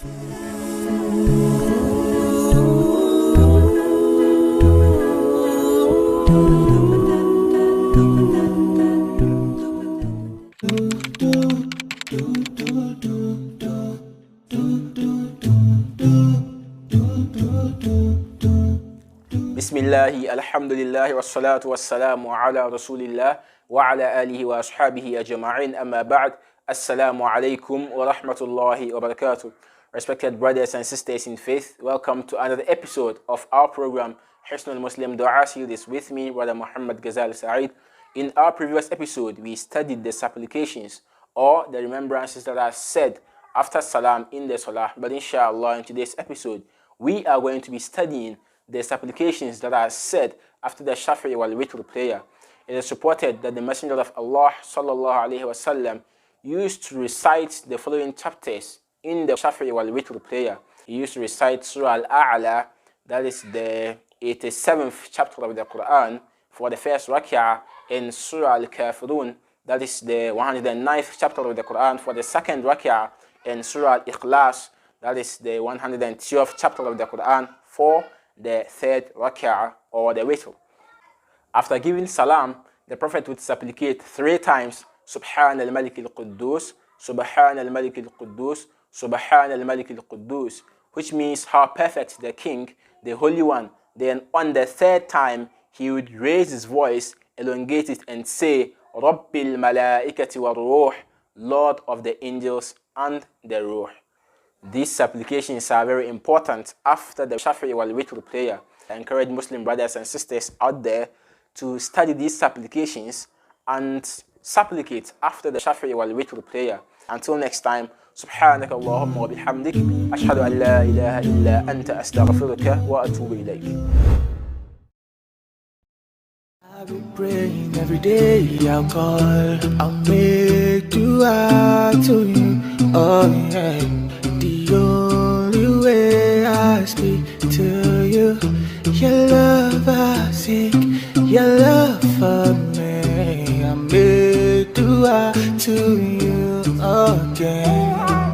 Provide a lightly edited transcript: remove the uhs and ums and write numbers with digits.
Bismillahi, alhamdulillahi, wassalatu wassalamu ala rasulillah wa ala alihi wa ashabihi ajma'in, amma ba'd. Assalamu alaikum wa rahmatullahi wa barakatuh. Respected brothers and sisters in faith, welcome to another episode of our program Hisnul Muslim Dua Series with me, Brother Muhammad Gazal Saeed. In our previous episode, we studied the supplications or the remembrances that are said after salam in the salah, but inshallah in today's episode we are going to be studying the supplications that are said after the Shafi'e wal Witr prayer. It is reported that the Messenger of Allah sallallahu alaihi wasallam used to recite the following chapters in the Shafi'e wal Witr prayer. He used to recite Surah Al-A'la, that is the 87th chapter of the Quran, for the first rak'ah, and Surah Al-Kafirun, that is the 109th chapter of the Quran, for the second rak'ah, and Surah Al-Ikhlas, that is the 112th chapter of the Quran, for the third rak'ah or the witr. After giving salam, the Prophet would supplicate 3 times, Subhan al-Malik al-Quddus, Subhan al-Malik al-Quddus, Subhan al-Malik al-Quddus, which means how perfect the King, the Holy One. Then on the 3rd time, he would raise his voice, elongate it, and say, Rabbil malaikati wa ruh, Lord of the angels and the ruh. These supplications are very important after the Shafi'e wal Witr prayer. I encourage Muslim brothers and sisters out there to study these supplications and supplicate after the Shafi'e wal Witr prayer. Until next time, Subhanaka Allahumma wa bihamdik, ashhadu an la ilaha illa anta astaghfiruka wa atubu ilayk. I'll be praying every day, I'll call, I'll make dua to you, oh yeah. The only way I speak to you, your love I seek, your love for me. I make dua to you again.